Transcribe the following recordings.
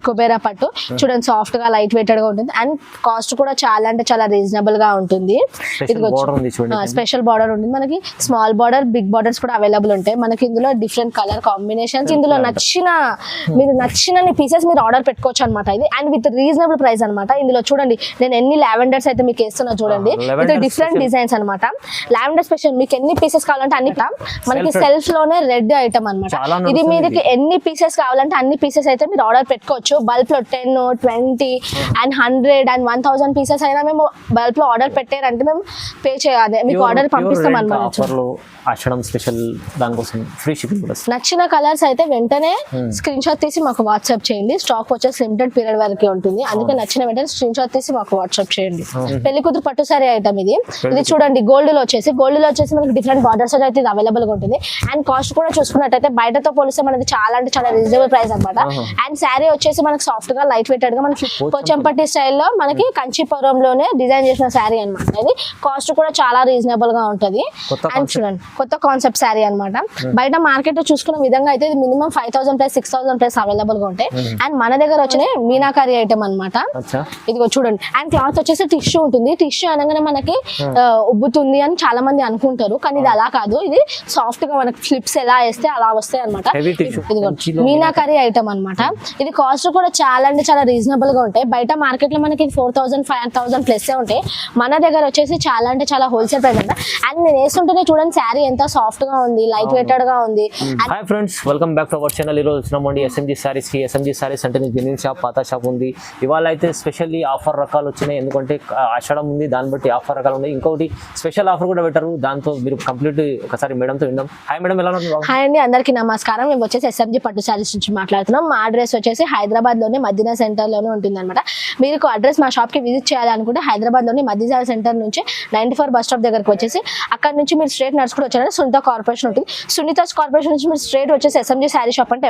కుబేరా పట్టు చూడండి, సాఫ్ట్ గా లైట్ వెయిటెడ్ గా ఉంటుంది అండ్ కాస్ట్ కూడా చాలా అంటే చాలా రీజనబుల్ గా ఉంటుంది. స్పెషల్ బార్డర్ ఉంటుంది మనకి, స్మాల్ బార్డర్ బిగ్ బార్డర్స్ కూడా అవైలబుల్ ఉంటాయి మనకి. ఇందులో డిఫరెంట్ కలర్ కాంబినేషన్స్, ఇందులో మీరు నచ్చిన పీసెస్ మీరు ఆర్డర్ పెట్టుకోవచ్చు అనమాట. ఇది అండ్ విత్ రీజనబుల్ ప్రైస్ అనమాట. ఇందులో చూడండి నేను ఎన్ని లావెండర్స్ అయితే మీకు వేస్తున్నా చూడండి, ఇది డిఫరెంట్ డిజైన్స్ అనమాట. లావెండర్ స్పెషల్ మీకు ఎన్ని పీసెస్ కావాలంటే అన్ని మనకి సెల్ఫ్ లోనే రెడ్ ఐటమ్ అనమాట. ఇది మీకు ఎన్ని పీసెస్ కావాలంటే అన్ని పీసెస్ అయితే మీరు ఆర్డర్ పెట్టుకోవచ్చు. బల్క్ లో 10, 20 అండ్ 100 అండ్ 1000 పీసెస్ అయినా మేము బల్క్ లో ఆర్డర్ పెట్టారంటే మేము పే చేయాలి, మీకు ఆర్డర్ పంపిస్తాం అనమాట. నచ్చిన కలర్స్ అయితే వెంటనే స్క్రీన్ షాట్ తీసి మాకు వాట్సాప్ చేయండి. స్టాక్ వచ్చేసి లిమిటెడ్ పీరియడ్ వరకే ఉంటుంది, అందుకే నచ్చిన వెంటనే స్క్రీన్ షాట్ తీసి మాకు వాట్సాప్ చేయండి. పెళ్లి కూతురు పట్టు సారీ ఐటమ్ ఇది. ఇది చూడండి గోల్డ్ లో వచ్చేసి మనకి డిఫరెంట్ బార్డర్స్ అయితే ఇది అవైలబుల్ గా ఉంటుంది. అండ్ కాస్ట్ కూడా చూసుకున్నట్టయితే బయటతో పోలిస్తే మనది చాలా అంటే చాలా రీజనబుల్ ప్రైస్ అనమాట. అండ్ శారీ వచ్చేసి మనకి సాఫ్ట్ గా లైట్ వెయిటెడ్ గా మనకి పోచంపట్టి స్టైల్లో మనకి కంచిపురంలోనే డిజైన్ చేసిన శారీ అనమాట. ఇది కాస్ట్ కూడా చాలా రీజనబుల్ గా ఉంటది. అండ్ చూడండి కొత్త కాన్సెప్ట్ శారీ అనమాట. బయట మార్కెట్ లో చూసుకున్న విధంగా అయితే మినిమం 5000 ప్లస్ 6000 ప్లస్ అవైలబుల్ గా ఉంటాయి. అండ్ మన దగ్గర వచ్చిన మీనాకారి ఐటమ్ అనమాట. ఇదిగో చూడండి. అండ్ క్లాత్ వచ్చేసి టిష్యూ ఉంటుంది. టిష్యూ అనగానే మనకి ఉబ్బుతుంది అని చాలా మంది అనుకుంటారు, కానీ ఇది అలా కాదు. ఇది సాఫ్ట్ గా మనకి ఫ్లిప్స్ ఎలా వేస్తే అలా వస్తాయి అనమాట. మీనాకారి ఐటమ్ అనమాట. ఇది కాస్ట్ కూడా చాలా అంటే చాలా రీజనబుల్ గా ఉంటాయి. బయట మార్కెట్ లో మనకి 4000 5000 ప్లస్ ఉంటాయి. మన దగ్గర వచ్చేసి చాలా అంటే చాలా హోల్సేల్ ప్రైస్ అంట. అండ్ నేను వేస్తుంటేనే చూడండి శారీ ఎంత సాఫ్ట్ గా ఉంది, లైట్ వెయిటెడ్ గా ఉంది. Hi friends, welcome back to our channel. ఈ రోజు వచ్చినామండి ఎస్ఎంజీ సారీస్ కి. ఎస్ఎంజీ సారీస్ అంటే జెన్యున్ షాప్, పాత షాప్ ఉంది. ఇవాళ అయితే స్పెషల్లీ ఆఫర్ రకాలు వచ్చినాయి, ఎందుకంటే ఆషాఢం ఉంది, దాన్ని బట్టి ఆఫర్ రకాలు ఉన్నాయి. ఇంకొకటి స్పెషల్ ఆఫర్ కూడా పెట్టారు, దాంతో మీరు కంప్లీట్ ఒకసారి మేడంతో విందాం. హాయ్ మేడం, ఎలా ఉన్నారు? హాయ్ అండి, అందరికీ నమస్కారం. మేము వచ్చేసి ఎస్ఎంజీ పట్టు సారీస్ నుంచి మాట్లాడుతున్నాం. మా అడ్రస్ వచ్చేసి హైదరాబాద్ లోనే మదీనా సెంటర్ లోనే ఉంటుంది అనమాట. మీరు అడ్రస్ మా షాప్ కి విజిట్ చేయాలనుకుంటే హైదరాబాద్ లోని మదీనా సెంటర్ నుంచి 94 బస్ స్టాప్ దగ్గరకు వచ్చేసి అక్కడ నుంచి మీరు స్ట్రేట్ నడుచుకుంటూ వచ్చారంటే సునీత కార్పొరేషన్ ఉంటుంది. సునీత కార్పొరేషన్ నుంచి మీరు స్ట్రేట్ వచ్చేసి ఎస్ఎంజీ శారీ షాప్ అంటే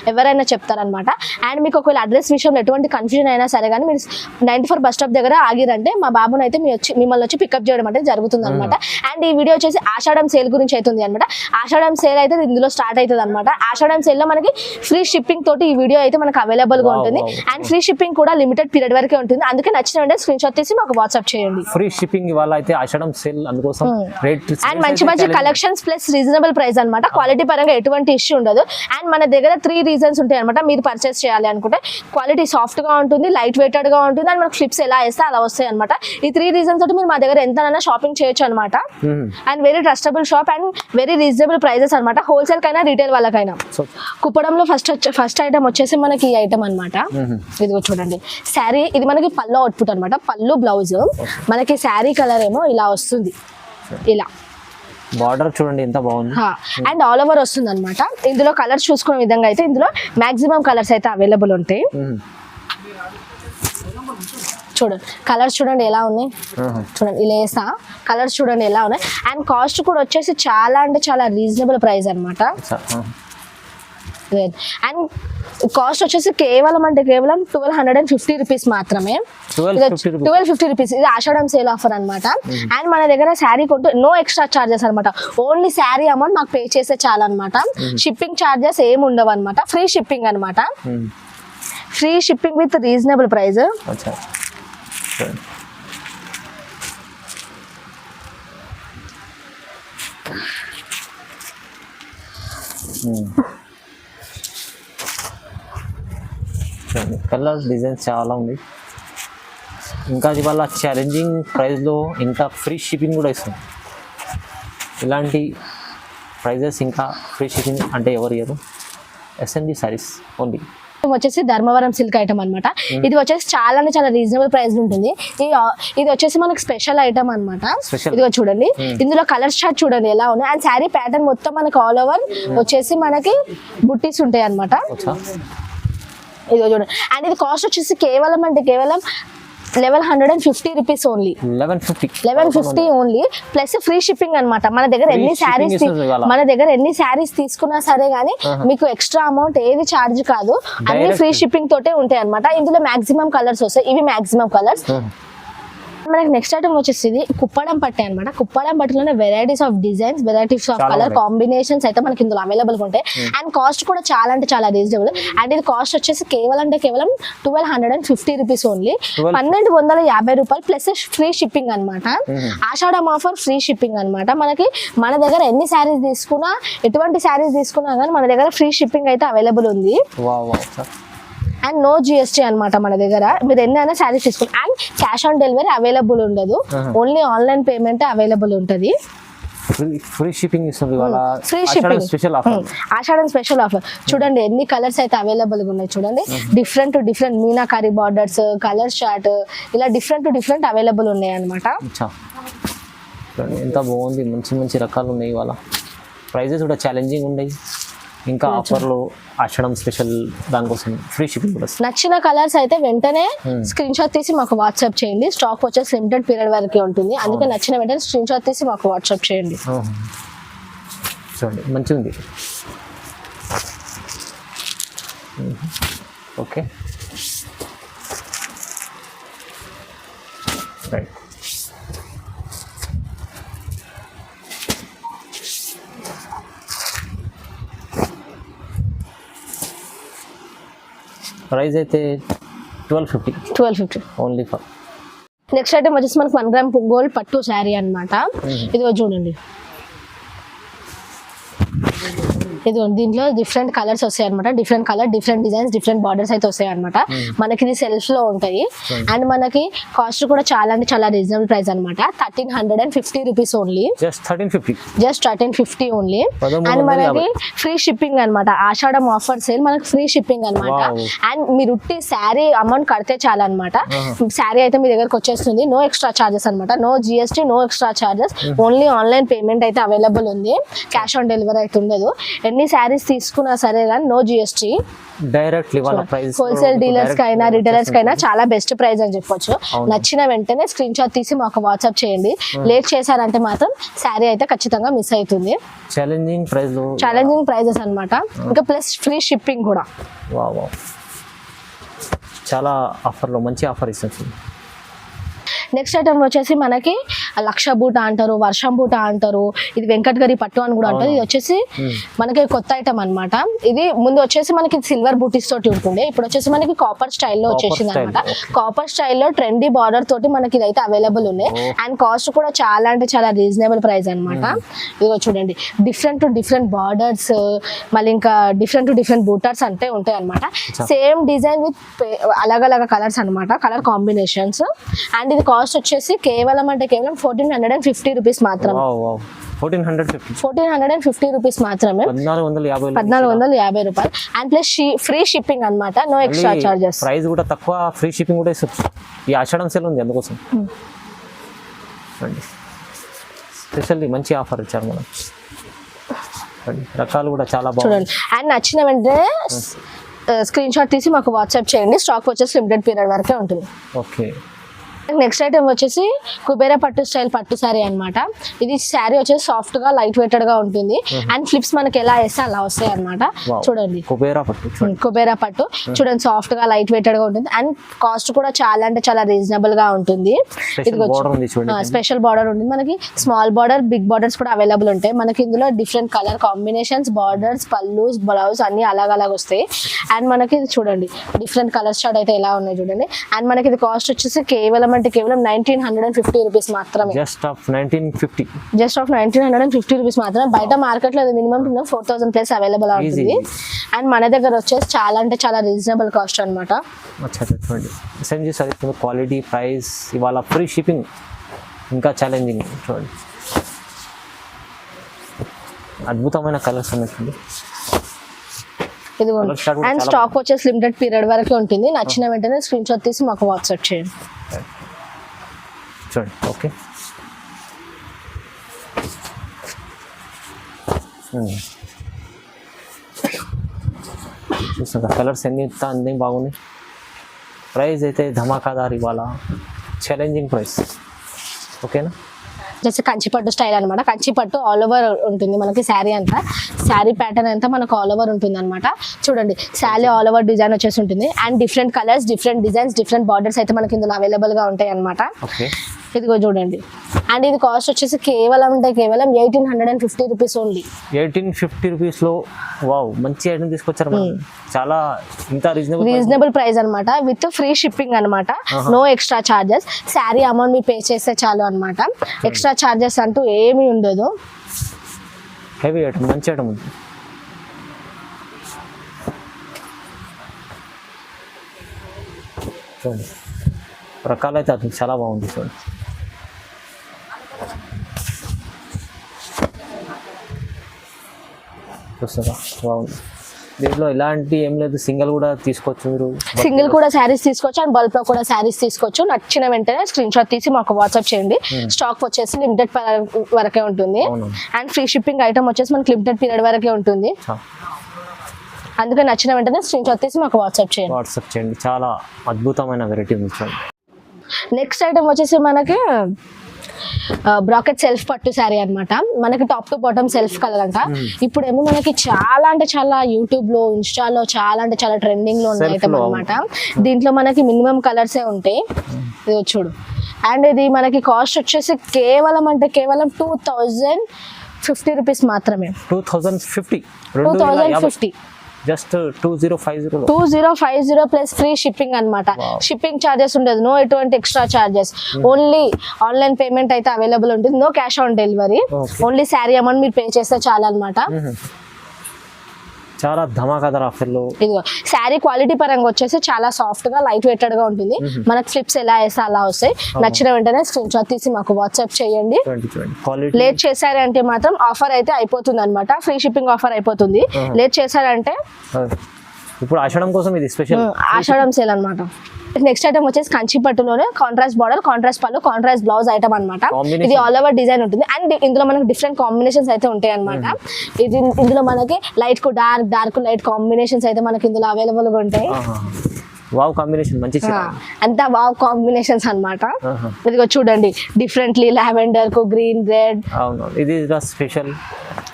ఎవరైనా చెప్తారనమాట. అండ్ మీకు ఒకవేళ అడ్రస్ విషయంలో ఎటువంటి కన్ఫ్యూజన్ అయినా సరే కానీ మీరు 94 బస్ స్టాప్ దగ్గర ఆగిరంటే మా బాబుని అయితే మిమ్మల్ని వచ్చి పికప్ చేయడం అంటే జరుగుతుంది అనమాట. అండ్ ఈ వీడియో వచ్చేసి ఆషాఢం సేల్ గురించి అవుతుంది అనమాట. ఆషాఢం సేల్ అయితే ఇందులో స్టార్ట్ అవుతుంది అనమాట. ఆషాఢం సేల్ లో మనకి ఫ్రీ షిప్పింగ్ తోటి ఈ వీడియో అయితే మనకు అవైలబుల్ గా ఉంటుంది. అండ్ ఫ్రీ షిప్పింగ్ కూడా లిమిటెడ్ పీరియడ్ వరకే ఉంటుంది, అందుకే నచ్చిన వెంటనే స్క్రీన్ షాట్ తీసి మాకు వాట్సాప్ చేయండి. ఫ్రీ షిప్పింగ్ ఇవాళ అయితే ఆషాఢం సేల్, అందుకోసం రేట్ అండ్ మంచి మంచి కలెక్షన్స్ ప్లస్ రీజనబుల్ ప్రైస్ అనమాట. క్వాలిటీ పరంగా ఎటువంటి ఇష్యూ ఉండదు. అండ్ మన దగ్గర 3 రీజన్స్ ఉంటాయి అనమాట మీరు పర్చేస్ చేయాలి అనుకుంటే. క్వాలిటీ సాఫ్ట్ గా ఉంటుంది, లైట్ వెయిటెడ్ గా ఉంటుంది, అండ్ మనకు ఫ్లిప్స్ ఎలా వేస్తే అలా వస్తాయి అనమాట. ఈ 3 రీజన్స్ తోటి మీరు మా దగ్గర ఎంతైనా షాపింగ్ చేయొచ్చు అనమాట. And very trustable shop and very reasonable prices అనమాట, హోల్సేల్ కైనా రీటైల్ వాళ్ళకైనా. కుప్పడంలో ఫస్ట్ ఐటమ్ వచ్చేసి మనకి ఈ ఐటమ్ అనమాట. ఇదిగో చూడండి శారీ, ఇది మనకి పళ్ళు అవుట్పుట్ అనమాట. పళ్ళు బ్లౌజ్ మనకి శారీ కలర్ ఏమో ఇలా వస్తుంది, ఇలా బార్డర్ చూడండి ఎంత బాగుంది. అండ్ ఆల్ ఓవర్ వస్తుంది అనమాట. ఇందులో కలర్స్ చూసుకునే విధంగా అయితే ఇందులో మాక్సిమం కలర్స్ అయితే అవైలబుల్ ఉంటాయి. చూడండి కలర్స్ చూడండి ఎలా ఉన్నాయి, చూడండి ఇలా వేసా కలర్స్ చూడండి ఎలా ఉన్నాయి. అండ్ కాస్ట్ కూడా వచ్చేసి చాలా అంటే చాలా రీజనబుల్ ప్రైస్ అనమాట. అండ్ కాస్ట్ వచ్చేసి కేవలం 1250 రూపీస్ మాత్రమే. 1250 రూపీస్. ఇది ఆషాఢం సేల్ ఆఫర్ అనమాట. అండ్ మన దగ్గర శారీ కొంటూ నో ఎక్స్ట్రా చార్జెస్ అనమాట. ఓన్లీ శారీ అమౌంట్ మాకు పే చేస్తే చాలు అనమాట. షిప్పింగ్ చార్జెస్ ఏమి ఉండవు అనమాట. ఫ్రీ షిప్పింగ్ అనమాట. Free shipping with reasonable price. Colours designs చాలా ఉంది. ఇంకా ఇవాళ ఛాలెంజింగ్ ప్రైస్లో ఇంకా ఫ్రీ షిప్పింగ్ కూడా ఇస్తుంది. ఇలాంటి ప్రైజెస్ ఇంకా ఫ్రీ షిప్పింగ్ అంటే ఎవరు ఇయ్యరు, ఎస్ఎంజీ సారీస్ ఓన్లీ. వచ్చేసి ధర్మవరం సిల్క్ ఐటమ్ అనమాట. ఇది వచ్చేసి చాలా అంటే చాలా రీజనబుల్ ప్రైస్ ఉంటుంది. ఇది వచ్చేసి మనకి స్పెషల్ ఐటమ్ అనమాట. ఇదిగో చూడండి ఇందులో కలర్ చార్ట్ చూడండి ఎలా ఉంది. అండ్ శారీ ప్యాటర్న్ మొత్తం మనకి ఆల్ ఓవర్ వచ్చేసి మనకి బుట్టీస్ ఉంటాయి అనమాట. ఇదిగో చూడండి. అండ్ ఇది కాస్ట్ వచ్చేసి కేవలం 1150 rupees only. 1150 only plus free shipping అనమాట. మన దగ్గర ఎన్ని శారీస్ తీసుకున్నా సరే గానీ మీకు ఎక్స్ట్రా అమౌంట్ ఏది ఛార్జ్ కాదు, అన్ని ఫ్రీ షిప్పింగ్ తోటే ఉంటాయి అనమాట. ఇందులో మాక్సిమం కలర్స్ వస్తాయి. ఇవి మాక్సిమం కలర్స్. మనకి నెక్స్ట్ ఐటమ్ వచ్చేసి ఇది కుప్పడం పట్టే అనమాట. కుప్పడం పట్టులోనే varieties of designs, varieties of colour combinations అయితే మనకి ఇందులో అవైలబుల్ గా ఉంటాయి. అండ్ కాస్ట్ కూడా చాలా అంటే చాలా రీజనబుల్. అండ్ ఇది కాస్ట్ వచ్చేసి కేవలం 1250 రూపీస్ ఓన్లీ, 1250 రూపాయలు ప్లస్ ఫ్రీ షిప్పింగ్ అనమాట. ఆషాఢం ఆఫర్ ఫ్రీ షిప్పింగ్ అనమాట. మనకి మన దగ్గర ఎన్ని శారీస్ తీసుకున్నా, ఎటువంటి శారీస్ తీసుకున్నా కానీ మన దగ్గర ఫ్రీ షిప్పింగ్ అయితే అవైలబుల్ ఉంది. అండ్ నో జిఎస్టీ అనమాట మన దగ్గర. మీరు ఎన్నైనా శారీస్ తీసుకుని and cash on delivery available ఉండదు, ఓన్లీ ఆన్లైన్ పేమెంట్ అవైలబుల్ ఉంటుంది. ఫ్రీ షిప్పింగ్ ఇస్తుంది, ఫ్రీ షిప్పింగ్ స్పెషల్ ఆఫర్, ఆషాఢం స్పెషల్ ఆఫర్. చూడండి ఎన్ని కలర్స్ అయితే అవైలబుల్ గా ఉన్నాయి. చూడండి different different meenakari borders, colour chart, ఇలా డిఫరెంట్ అవైలబుల్ ఉన్నాయి అనమాట. ఎంత బాగుంది, మంచి మంచి రకాలు ఉన్నాయి. ఇవాళ ప్రైజెస్ కూడా ఛాలెంజింగ్ ఉన్నాయి. ఇంకా ఆఫర్లు ఆషాఢం స్పెషల్ దానికోసం ఫ్రీ షిప్పింగ్ కూడా. నచ్చిన కలర్స్ అయితే వెంటనే స్క్రీన్ షాట్ తీసి మాకు వాట్సాప్ చేయండి. స్టాక్ వచ్చేసి లిమిటెడ్ పీరియడ్ వరకే ఉంటుంది, అందుకే నచ్చిన వెంటనే స్క్రీన్ షాట్ తీసి మాకు వాట్సాప్ చేయండి. చూడండి మంచిగా ఉంది. Okay right. ప్రైస్ అయితే 1250 ఓన్లీ ఫర్. నెక్స్ట్ ఐటమ్ వచ్చేసి మనకి 1 గ్రామ్ గోల్డ్ పట్టు శారీ అనమాట. ఇదిగో చూడండి, ఇది దీంట్లో డిఫరెంట్ కలర్స్ వస్తాయి అనమాట. Different colour, different designs, different borders అయితే వస్తాయి అనమాట. మనకి ఇది సెల్ఫ్ లో ఉంటాయి. అండ్ మనకి కాస్ట్ కూడా చాలా అంటే చాలా రీజనబుల్ ప్రైస్ అనమాట. 1350 rupees only, just 1350 only. And మనకి ఫ్రీ షిప్పింగ్ అనమాట. ఆషాఢం ఆఫర్ సేల్ మనకి ఫ్రీ షిప్పింగ్ అనమాట. అండ్ మీరు ఉట్టి శారీ అమౌంట్ కడితే చాలా అనమాట. శారీ అయితే మీ దగ్గరకు వచ్చేస్తుంది, నో ఎక్స్ట్రా చార్జెస్ అనమాట. No GST, no extra charges, only online payment అయితే అవైలబుల్ ఉంది. క్యాష్ ఆన్ డెలివరీ అయితే ఉండదు. ఎన్ని శారీస్ తీసుకున్నా సరే కానీ no GST. Directly wholesale dealers కైనా రిటైలర్స్ కైనా చాలా బెస్ట్ ప్రైస్ అని చెప్పొచ్చు. నచ్చిన వెంటనే స్క్రీన్ షాట్ తీసి మాకు వాట్సాప్ చేయండి. లేట్ చేశారంటే మాత్రం శారీ అయితే ఖచ్చితంగా మిస్ అవుతుంది. ఛాలెంజింగ్ ప్రైజెస్ అన్నమాట. ఇంకా ప్లస్ ఫ్రీ షిప్పింగ్ కూడా. చాలా ఆఫర్లో మంచి ఆఫర్ ఇస్తుంది. నెక్స్ట్ ఐటమ్ వచ్చేసి మనకి లక్ష బూట అంటారు, వర్షం బూట అంటారు, ఇది వెంకటగిరి పట్టు అని కూడా అంటారు. ఇది వచ్చేసి మనకి కొత్త ఐటమ్ అనమాట. ఇది ముందు వచ్చేసి మనకి సిల్వర్ బూటీస్ తోటి ఉంటుండే, ఇప్పుడు వచ్చేసి మనకి కాపర్ స్టైల్లో వచ్చేసింది అనమాట. కాపర్ స్టైల్లో ట్రెండీ బార్డర్ తోటి మనకి ఇదైతే అవైలబుల్ ఉన్నాయి. అండ్ కాస్ట్ కూడా చాలా అంటే చాలా రీజనబుల్ ప్రైస్ అనమాట. ఇదిగో చూడండి డిఫరెంట్ బార్డర్స్, మళ్ళీ ఇంకా డిఫరెంట్ బూటర్స్ అంటే ఉంటాయి అనమాట. సేమ్ డిజైన్ విత్ అలగ్ కలర్స్ అనమాట, కలర్ కాంబినేషన్స్. అండ్ ఇది కాస్ట్ వచ్చేసి కేవలం 1450 రూపీస్ మాత్రమే. 1450 రూపీస్ మాత్రమే, 1450 రూపాయలు. అండ్ ప్లస్ ఫ్రీ షిప్పింగ్ అనమాట, నో ఎక్స్ట్రా చార్జెస్. ప్రైస్ కూడా తక్కువ, ఫ్రీ షిప్పింగ్ కూడా ఇస్తుంది. ఈ ఆషాఢం సేల్ ఉంది అందుకోసం స్పెషల్లీ మంచి ఆఫర్ ఇచ్చారు మనం. రకాలు కూడా చాలా బాగుంది. అండ్ నచ్చిన వెంటనే స్క్రీన్ షాట్ తీసి మాకు వాట్సాప్ చేయండి. స్టాక్ వచ్చేసి లిమిటెడ్ పీరియడ్ వరకే ఉంటుంది. ఓకే. నెక్స్ట్ ఐటమ్ వచ్చేసి కుబేరా పట్టు స్టైల్ పట్టు శారీ అనమాట. ఇది శారీ వచ్చేసి సాఫ్ట్ గా లైట్ వెయిటెడ్ గా ఉంటుంది. అండ్ ఫ్లిప్స్ మనకి ఎలా వేస్తే అలా వస్తాయి అనమాట. చూడండి కుబేరా పట్టు చూడండి, సాఫ్ట్ గా లైట్ వెయిటెడ్ గా ఉంటుంది. అండ్ కాస్ట్ కూడా చాలా అంటే చాలా రీజనబుల్ గా ఉంటుంది. ఇది స్పెషల్ బార్డర్ ఉంటుంది మనకి. స్మాల్ బార్డర్, బిగ్ బార్డర్స్ కూడా అవైలబుల్ ఉంటాయి మనకి. ఇందులో different colour combinations, borders, pallus, blouse అన్ని అలాగ వస్తాయి. అండ్ మనకి చూడండి డిఫరెంట్ కలర్ స్టార్ట్ అయితే ఎలా ఉన్నాయి చూడండి. అండ్ మనకి ఇది కాస్ట్ వచ్చేసి కేవలం 1950 రూపీస్ మాత్రమే. జస్ట్ ఆఫ్ 1950 రూపీస్ మాత్రమే. బయట మార్కెట్ లో మినిమం 4000 ప్లస్ అవైలబుల్ అవుతుంది. అండ్ మన దగ్గర వచ్చేసి చాలా అంటే చాలా రీజనబుల్ కాస్ట్ అనమాట. క్వాలిటీ, ప్రైస్, ఇవాళ ఫ్రీ షిప్పింగ్, ఇంకా ఛాలెంజింగ్. చూడండి అద్భుతమైన కలర్స్ ఉన్నాయి. ఇది అండ్ స్టాక్ వచ్చేసి లిమిటెడ్ పీరియడ్ వరకే ఉంటుంది. నచ్చిన వెంటనే స్క్రీన్ షాట్ తీసి మాకు వాట్సాప్ చేయండి. చూడండి ఓకే. చూస్తున్నా కలర్స్ అన్ని బాగున్నాయి. ప్రైస్ అయితే ధమాకాదార్, ఇవాళ ఛాలెంజింగ్ ప్రైస్. ఓకేనా. జస్ట్ కంచిపట్టు స్టైల్ అనమాట. కంచిపట్టు ఆల్ ఓవర్ ఉంటుంది మనకి. శారీ అంతా, శారీ ప్యాటర్న్ అంతా మనకు ఆల్ ఓవర్ ఉంటుంది అనమాట. చూడండి శారీ ఆల్ ఓవర్ డిజైన్ వచ్చేసి ఉంటుంది. And different colours, different designs, different borders అయితే మనకి ఇందులో అవైలబుల్ గా ఉంటాయి అనమాట. ఇదిగో చూడండి. అండ్ ఇది కాస్ట్ వచ్చేసి కేవలం 1850 రూపీస్ ఓన్లీ. 1850 రూపీస్ లో వావ్ మంచి ఐటమ్ తీసుకొచ్చారు మేడం. చాలా ఇంత రీజనబుల్ ప్రైస్ అన్నమాట. విత్ ఫ్రీ షిప్పింగ్ అన్నమాట. No extra charges. Sari amount మీరు పే చేస్తే చాలు అన్నమాట. ఎక్స్ట్రా చార్జెస్ అంటూ ఏమీ ఉండదు. హెవీ ఐటమ్, మంచి ఐటమ్ ఉంది. చూడండి రకాలైతే అది చాలా బాగుంది. చూడండి చూస్తారా బాగుంది. దీంట్లో ఇలాంటి ఏం లేదు, సింగిల్ కూడా తీసుకోవచ్చు మీరు. సింగిల్ కూడా శారీస్ తీసుకోవచ్చు అండ్ బల్క్ లో కూడా శారీస్ తీసుకోవచ్చు. నచ్చిన వెంటనే స్క్రీన్ షాట్ తీసి మాకు వాట్సాప్ చేయండి. స్టాక్ వచ్చేసి లిమిటెడ్ వరకే ఉంటుంది. అండ్ ఫ్రీ షిప్పింగ్ ఐటమ్ వచ్చేసి మనకి లిమిటెడ్ పీరియడ్ వరకే ఉంటుంది. అందుకే నచ్చిన వెంటనే స్క్రీన్ షాట్ తీసి మాకు వాట్సాప్ చేయండి. చాలా అద్భుతమైన వెరైటీ ఉంది. నెక్స్ట్ ఐటమ్ వచ్చేసి మనకి బ్రాకెట్ సెల్ఫ్ పట్టు శారీ అన్నమాట. మనకి top to bottom self colour అంట. ఇప్పుడేమో మనకి చాలా అంటే చాలా యూట్యూబ్ లో, ఇన్స్టాలో చాలా అంటే చాలా ట్రెండింగ్ లో ఉన్న ఐటమ్ అన్నమాట. దీంట్లో మనకి మినిమం కలర్సే ఉంటాయి. ఇది చూడు. అండ్ ఇది మనకి కాస్ట్ వచ్చేసి కేవలం 2050 రూపీస్ మాత్రమే. 2050 జస్ట్ 2050 ప్లస్ ఫ్రీ షిప్పింగ్ అన్నమాట. షిప్పింగ్ చార్జెస్ ఉండదు. నో ఎటువంటి extra charges. Only online payment అయితే అవైలబుల్ ఉంటుంది. No cash on delivery. Only sari amount మీరు పే చేస్తే చాలు అన్నమాట. చాలా ధమాకాదార్ ఆఫర్లు. ఇదిగో శారీ క్వాలిటీ పరంగా వచ్చేసి చాలా సాఫ్ట్ గా లైట్ వెయిటెడ్ గా ఉంటుంది. మనకి ఫ్లిప్స్ ఎలా వేస్తే అలా వస్తాయి. నచ్చిన వెంటనే స్క్రీన్ షాట్ తీసి మాకు వాట్సాప్ చేయండి. లేట్ చేశారంటే మాత్రం ఆఫర్ అయితే అయిపోతుంది అన్నమాట. ఫ్రీ షిప్పింగ్ ఆఫర్ అయిపోతుంది. లేట్ చేశారంటే ఇప్పుడు ఆషాఢం కోసం ఇది స్పెషల్ ఆషాఢం సేల్ అన్నమాట. నెక్స్ట్ ఐటమ్ వచ్చేసి కంచి పట్టులోనే కాంట్రాస్ట్ బార్డర్, కాంట్రాస్ట్ పళ్ళు, కాంట్రాస్ట్ బ్లౌజ్ ఐటమ్ అన్నమాట. ఇది ఆల్ ఓవర్ డిజైన్ ఉంటుంది. అండ్ ఇందులో మనకి డిఫరెంట్ కాంబినేషన్స్ అయితే ఉంటాయి అన్నమాట. ఇందులో మనకి లైట్ కు డార్క్, డార్క్ లైట్ కాంబినేషన్స్ అయితే మనకి ఇందులో అవైలబుల్ గా ఉంటాయి. వావ్ కాంబినేషన్ మంచి అంతా వావ్ కాంబినేషన్స్ అన్నమాట. ఇదిగో చూడండి, డిఫరెంట్లీ లావెండర్ కు గ్రీన్, రెడ్. ఇది స్పెషల్.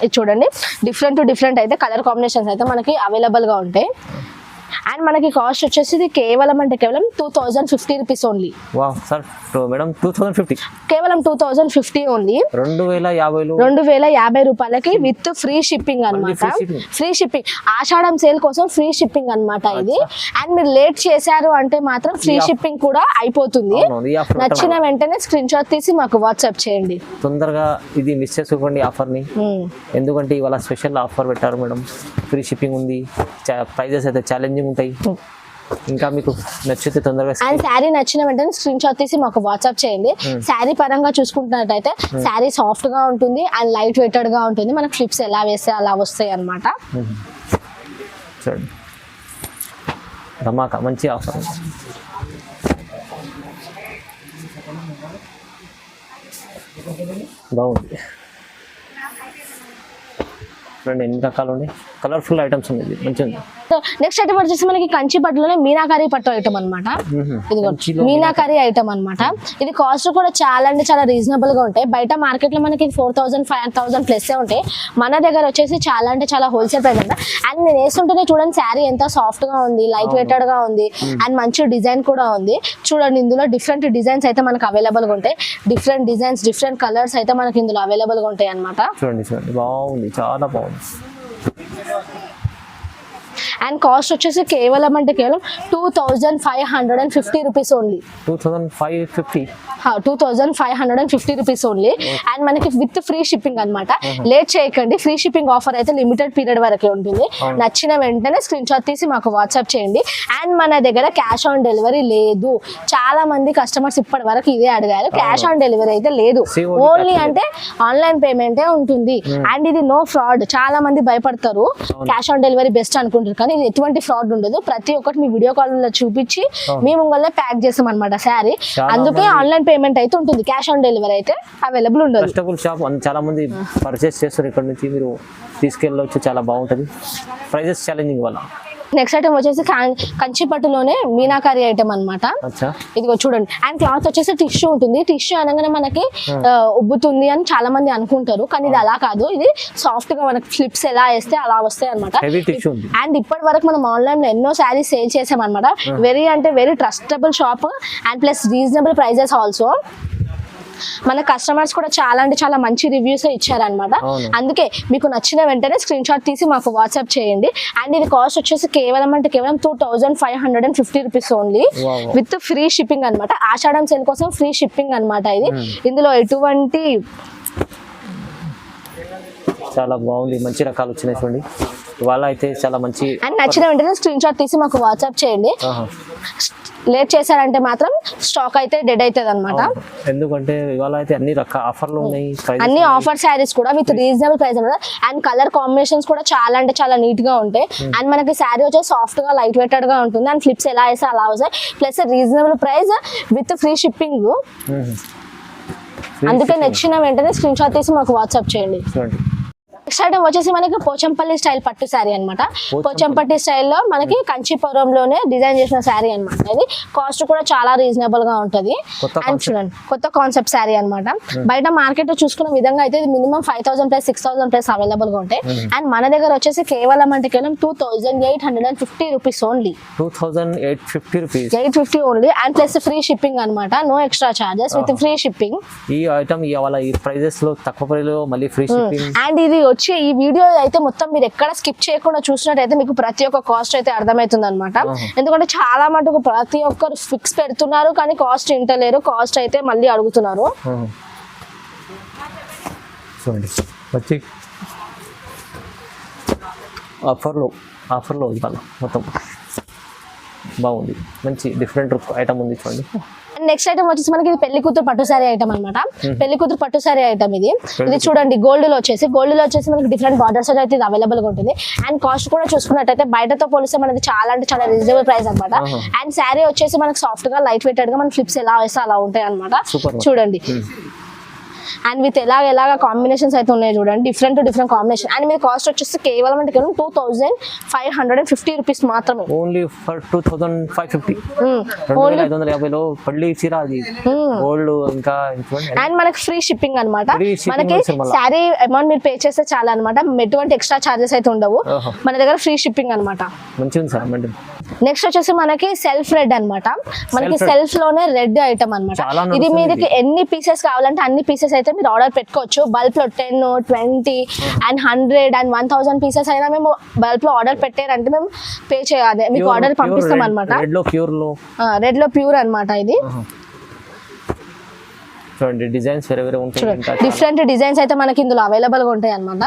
ఇది చూడండి, డిఫరెంట్ అయితే కలర్ కాంబినేషన్స్ అయితే మనకి అవైలబుల్ గా ఉంటాయి. అండ్ మనకి కాస్ట్ వచ్చేసి కేవలం 2050 రూపీస్ ఓన్లీ. మేడం 2050 కేవలం 2050 ఓన్లీ. 2050 రూపాయలకి విత్ ఫ్రీ షిప్పింగ్ అన్నమాట. ఫ్రీ షిప్పింగ్ ఆషాఢం సేల్ కోసం ఫ్రీ షిప్పింగ్ అన్నమాట ఇది. అండ్ మీరు లేట్ చేశారు అంటే మాత్రం ఫ్రీ షిప్పింగ్ కూడా అయిపోతుంది. నచ్చిన వెంటనే స్క్రీన్ షాట్ తీసి మాకు వాట్సాప్ చేయండి. తొందరగా ఇది మిస్ చేసుకోకండి ఆఫర్ ని. ఎందుకంటే ఇవాళ స్పెషల్ ఆఫర్ పెట్టారు మేడం. ఫ్రీ షిప్పింగ్ ఉంది. ప్రైజెస్ అయితే ఛాలెంజింగ్ ఉంటాయి. ఇంకా మీకు నచ్చితే తొందరగా అండ్ శారీ నచ్చిన వెంటనే స్క్రీన్ షాట్ తీసి మాకు వాట్సాప్ చేయండి. శారీ పరంగా చూసుకుంటున్నట్టయితే శారీ సాఫ్ట్ గా ఉంటుంది అండ్ లైట్ వెయిటెడ్ గా ఉంటుంది. మనకి ఫ్లిప్స్ ఎలా వేస్తే అలా వస్తాయి అన్నమాట. చూడండి ధమాకా మంచి ఆఫర్. బాగుంది. చూడండి ఎన్ని రకాలు ఉన్నాయి. కలర్ఫుల్ ఐటమ్స్ ఉన్నాయి. మంచిగా ఉంది. నెక్స్ట్ ఐటమ్ వచ్చేసి మనకి కంచి పట్టులోనే మీనాకారి పట్టు ఐటమ్ అనమాట. ఇది మీనాకారి ఐటమ్ అనమాట. ఇది కాస్ట్ కూడా చాలా అంటే చాలా రీజనబుల్ గా ఉంటాయి. బయట మార్కెట్ లో మనకి 4000 5000 ప్లస్ ఉంటాయి. మన దగ్గర వచ్చేసి చాలా అంటే చాలా హోల్సేల్ ప్రైస్ అంట. అండ్ నేను వేస్తుంటేనే చూడండి శారీ ఎంత సాఫ్ట్ గా ఉంది, లైట్ వెయిటెడ్ గా ఉంది అండ్ మంచి డిజైన్ కూడా ఉంది. చూడండి ఇందులో డిఫరెంట్ డిజైన్స్ అయితే మనకు అవైలబుల్ గా ఉంటాయి. డిఫరెంట్ డిజైన్స్, డిఫరెంట్ కలర్స్ అయితే మనకి ఇందులో అవైలబుల్ గా ఉంటాయి అనమాట. చూడండి చూడండి బాగుంది, చాలా బాగుంది. అండ్ కాస్ట్ వచ్చేసి కేవలం 2550 rupees only. 2550 rupees only. And మనకి విత్ ఫ్రీ షిప్పింగ్ అన్నమాట. లేట్ చేయకండి, ఫ్రీ షిప్పింగ్ ఆఫర్ అయితే లిమిటెడ్ పీరియడ్ వరకే ఉంటుంది. నచ్చిన వెంటనే స్క్రీన్ షాట్ తీసి మాకు వాట్సాప్ చేయండి. అండ్ మన దగ్గర క్యాష్ ఆన్ డెలివరీ లేదు. చాలా మంది కస్టమర్స్ ఇప్పటి వరకు ఇదే అడిగారు. క్యాష్ ఆన్ డెలివరీ అయితే లేదు. ఓన్లీ అంటే ఆన్లైన్ పేమెంటే ఉంటుంది. అండ్ ఇది నో ఫ్రాడ్. చాలా మంది భయపడతారు క్యాష్ ఆన్ డెలివరీ బెస్ట్ అనుకుంటారు, కానీ ఇది ఎటువంటి ఫ్రాడ్ ఉండదు. ప్రతి ఒక్కటి మీ వీడియో కాల్ లో చూపించి మేము వల్ల ప్యాక్ చేస్తాం అనమాట శారీ. అందుకే ఆన్లైన్ పేమెంట్ అయితే ఉంటుంది. క్యాష్ ఆన్ డెలివరీ అయితే అవైలబుల్ ఉండదు. వెజిటబుల్ షాప్ చాలా మంది పర్చేస్ చేస్తారు. ఇక్కడ నుంచి మీరు తీసుకెళ్ళవచ్చు. చాలా బాగుంటుంది. ప్రైజెస్ ఛాలెంజింగ్ వల్ల. నెక్స్ట్ ఐటమ్ వచ్చేసి కంచి పట్టులోనే మీనాకారి ఐటమ్ అన్నమాట. ఇదిగో చూడండి. అండ్ క్లాత్ వచ్చేసి టిష్యూ ఉంటుంది. టిష్యూ అనగానే మనకి ఉబ్బుతుంది అని చాలా మంది అనుకుంటారు, కానీ ఇది అలా కాదు. ఇది సాఫ్ట్ గా మనకి ఫ్లిప్స్ ఎలా వేస్తే అలా వస్తాయి అనమాట. అండ్ ఇప్పటి వరకు మనం ఆన్లైన్ లో ఎన్నో శారీస్ సేల్ చేసాం అనమాట. వెరీ అంటే very trustable shop and plus reasonable prices also. మన కస్టమర్స్ కూడా చాలా అంటే చాలా మంచి రివ్యూస్ ఇచ్చారనమాట. అందుకే మీకు నచ్చిన వెంటనే స్క్రీన్ షాట్ తీసి మాకు వాట్సాప్ చేయండి. అండ్ ఇది కాస్ట్ వచ్చేసి కేవలం 2550 rupees only with free shipping అనమాట. ఆషాఢం సేల్ కోసం ఫ్రీ షిప్పింగ్ అనమాట ఇది. ఇందులో ఎటువంటి చాలా బాగుంది, మంచి రకాలు వచ్చినాయి చూడండి. ఇవాళ అయితే చాలా మంచి. అండ్ నచ్చిన వెంటనే స్క్రీన్ షాట్ తీసి మాకు వాట్సాప్ చేయండి. లేట్ చేశారంటే మాత్రం స్టాక్ అయితే డెడ్ అవుతుంది అనమాట. ఎందుకంటే ఇవాళ అయితే అన్ని రకాల ఆఫర్లు ఉన్నాయి, అన్ని ఆఫర్ శారీస్ కూడా విత్ రీజనబుల్ ప్రైస్ అనమాట. అండ్ కలర్ కాంబినేషన్స్ కూడా చాలా అంటే చాలా నీట్ గా ఉంటాయి. అండ్ మనకి శారీ వచ్చేసి సాఫ్ట్ గా లైట్ వెయిటెడ్ గా ఉంటుంది. అండ్ ఫ్లిప్స్ ఎలా వేస్తే అలా వస్తాయి. Plus reasonable price with free shipping. అందుకే నచ్చిన వెంటనే స్క్రీన్ షాట్ తీసి మాకు వాట్సాప్ చేయండి. నెక్స్ట్ ఐటమ్ వచ్చేసి మనకి పోచంపల్లి స్టైల్ పట్టు శారీ అనమాట. పోచంపల్లి స్టైల్లో మనకి కంచిపురంలోనే డిజైన్ చేసిన శారీ అనమాట. ఇది కాస్ట్ కూడా చాలా రీజనబుల్ గా ఉంటది. అండ్ చూడండి కొత్త కాన్సెప్ట్ శారీ అనమాట. బయట మార్కెట్ లో చూసుకున్న విధంగా అయితే మినిమం 5000 ప్లస్ 6000 ప్లస్ అవైలబుల్ గా ఉంటాయి. అండ్ మన దగ్గర వచ్చేసి కేవలం 2850 rupees only. 850 only. And plus free shipping అనమాట. No extra charges with free shipping. ఈ ఐటమ్ ఇవాళ ఈ ప్రైజెస్ లో తక్కువ ప్రైస్ లో మళ్ళీ ఫ్రీ షిప్పింగ్. అండ్ ఇది ఈ వీడియో అయితే మొత్తం మీరు ఎక్కడ స్కిప్ చేయకుండా చూసినట్టయితే మీకు ప్రతి ఒక్క కాస్ట్ అయితే అర్థమవుతుంది అనమాట. ఎందుకంటే చాలా మటుకు ప్రతి ఒక్కరు ఫిక్స్ పెడుతున్నారు కానీ కాస్ట్ ఇంటలేరు. కాస్ట్ అయితే మళ్ళీ అడుగుతున్నారు. ఆఫర్లో ఇవాళ మొత్తం బాగుంది, మంచి డిఫరెంట్ ఐటమ్ ఉంది చూడండి. నెక్స్ట్ ఐటమ్ వచ్చేసి మనకి ఇది పెళ్లి కూతురు పట్టు సారీ ఐటమ్ అనమాట. పెళ్లి కూతురు పట్టు సారీ ఐటమ్ ఇది. ఇది చూడండి గోల్డ్ లో వచ్చేసి మనకి డిఫరెంట్ బార్డర్స్ అయితే ఇది అవైలబుల్ గా ఉంటుంది. అండ్ కాస్ట్ కూడా చూసుకున్నట్టయితే బయటతో పోలిస్తే మనకి చాలా అంటే చాలా రీజనబుల్ ప్రైస్ అనమాట. అండ్ శారీ వచ్చేసి మనకి సాఫ్ట్ గా లైట్ వెయిటెడ్ గా మన ఫ్లిప్స్ ఎలా వేస్తే అలా ఉంటాయి అనమాట. చూడండి. అండ్ విత్ ఎలాగ కాంబినేషన్స్ అయితే ఉన్నాయి చూడండి. Different combination. అండ్ మీరు కాస్ట్ వచ్చేసి కేవలం 2550 రూపీస్ మాత్రమే. Only for 2550. 2550లో పల్లి చీర అది గోల్డ్. ఇంకా అండ్ మనకి ఫ్రీ షిప్పింగ్ అనమాట. మనకి శారీ అమౌంట్ మీరు పే చేస్తే చాలా అనమాట. ఎటువంటి ఎక్స్ట్రా చార్జెస్ అయితే ఉండవు. మన దగ్గర ఫ్రీ షిప్పింగ్ అనమాట. నెక్స్ట్ వచ్చేసి మనకి సెల్ఫ్ రెడ్ అనమాట. మనకి సెల్ఫ్ లోనే రెడ్ ఐటమ్ అనమాట. ఇది మీకు ఎన్ని పీసెస్ కావాలంటే అన్ని పీసెస్ అయితే మీరు ఆర్డర్ పెట్టుకోవచ్చు. బల్క్ లో 10, 20 అండ్ 100 అండ్ 1000 పీసెస్ అయినా మేము బల్క్ లో ఆర్డర్ పెట్టారంటే మేము పే చేయాలి. మీకు ఆర్డర్ పంపిస్తాం అనమాట. రెడ్ లో ప్యూర్ అనమాట. ఇది డిజైన్స్ డిఫరెంట్ డిజైన్స్ అయితే మనకి ఇందులో అవైలబుల్ గా ఉంటాయి అనమాట.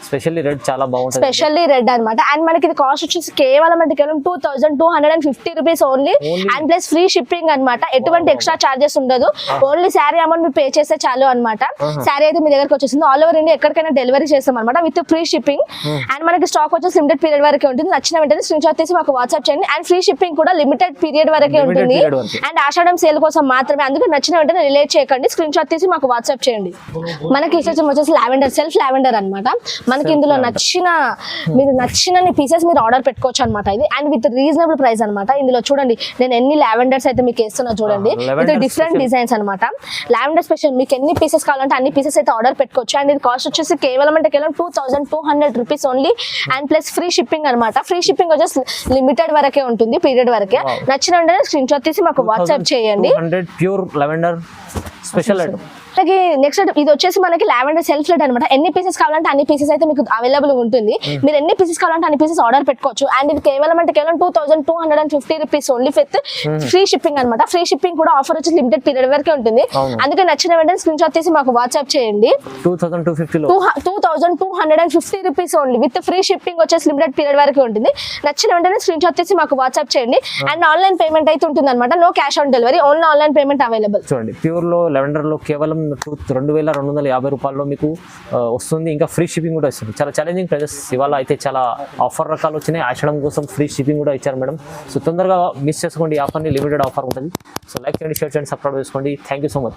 స్పెషల్లీ రెడ్ చాలా బాగుంటుంది. స్పెషల్లీ రెడ్ అనమాట. అండ్ మనకి ఇది కాస్ట్ వచ్చేసి కేవలం 2250 rupees only. And plus free shipping అనమాట. ఎటువంటి ఎక్స్ట్రా చార్జెస్ ఉండదు. ఓన్లీ శారీ అమౌంట్ మీరు పే చేస్తే చాలు అనమాట. శారీ అయితే మీ దగ్గరకు వచ్చేసింది. ఆల్ ఓవర్ ఇండియా ఎక్కడికైనా డెలివరీ చేస్తాం అనమాట విత్ ఫ్రీ షిప్పింగ్. అండ్ మనకి స్టాక్ వచ్చేసి లిమిటెడ్ పీరియడ్ వరకే ఉంటుంది. నచ్చిన వెంటనే స్క్రీన్ షాట్ తీసి మాకు వాట్సాప్ చేయండి. అండ్ ఫ్రీ షిప్పింగ్ కూడా లిమిటెడ్ పీరియడ్ వరకే ఉంటుంది. అండ్ ఆషాఢం సేల్ కోసం మాత్రమే. అందుకే నచ్చిన వెంటనే రిలేట్ చేయకండి. స్క్రీన్ షాట్ తీసి మాకు వాట్సాప్ చేయండి. మనకి వచ్చేసి లావెండర్ సెల్ఫ్ లావెండర్ అనమాట. మనకి ఇందులో మీరు నచ్చిన పీసెస్ మీరు ఆర్డర్ పెట్టుకోవచ్చు అనమాట. ఇది అండ్ విత్ రీజనబుల్ ప్రైస్ అనమాట. ఇందులో చూడండి నేను ఎన్ని లావెండర్స్ అయితే మీకు వేస్తున్నా చూడండి. ఇది డిఫరెంట్ డిజైన్స్ అనమాట. లావెండర్ స్పెషల్ మీకు ఎన్ని పీసెస్ కావాలంటే అన్ని పీసెస్ అయితే ఆర్డర్ పెట్టుకోవచ్చు. అండ్ ఇది కాస్ట్ వచ్చేసి కేవలం 2200 rupees only. And plus free shipping అనమాట. ఫ్రీ షిప్పింగ్ వచ్చేసి లిమిటెడ్ వరకే ఉంటుంది, పీరియడ్ వరకే. నచ్చిన వెంటనే స్క్రీన్ షాట్ తీసి మాకు వాట్సాప్ చేయండి. Pure lavender special item. Next ఇది వచ్చేసి మనకి లావెండర్ సెల్ఫ్ రెడ్ అనమాట. ఎన్ని పీసెస్ కావాలంటే అన్ని పీసెస్ అయితే మీకు అవైలబుల్ ఉంటుంది. మీరు ఎన్ని పీసెస్ కావాలంటే అన్ని పీసెస్ ఆర్డర్ పెట్టుకోవచ్చు. అండ్ ఇది కేవలం 2250 rupees only with free shipping అనమాట. ఫ్రీ షిప్పింగ్ కూడా ఆఫర్ వచ్చి లిమిటెడ్ పీరియడ్ వరకే ఉంటుంది. అందుకే నచ్చిన వెంటనే స్క్రీన్ షాట్ తీసి మాకు వాట్సాప్ చేయండి. 2250 rupees only with free shipping వచ్చేసి లిమిటెడ్ పీరియడ్ వరకే ఉంటుంది. నచ్చిన వెంటనే స్క్రీన్ షాట్ తీసి మాకు వాట్సాప్ చేయండి. అండ్ ఆన్లైన్ పేమెంట్ అయితే ఉంటుంది అనమాట. No cash on delivery, only online payment available. చూడండి ప్యూర్ లో లావెండర్ లో కేవలం 2250 రూపాయల్లో మీకు వస్తుంది. ఇంకా ఫ్రీ షిప్పింగ్ కూడా వస్తుంది. చాలా ఛాలెంజింగ్ ప్రైజెస్. ఇవాళ అయితే చాలా ఆఫర్ రకాలు వచ్చినాయి. ఆషాఢం కోసం ఫ్రీ షిప్పింగ్ కూడా ఇచ్చారు మేడం. సో తొందరగా మిస్ చేసుకోండి. ఈ ఆఫర్ని లిమిటెడ్ ఆఫర్ ఉంటుంది. సో లైక్ చేయండి, షేర్ చేయండి, సబ్స్క్రైబ్ చేసుకోండి. Thank you so much.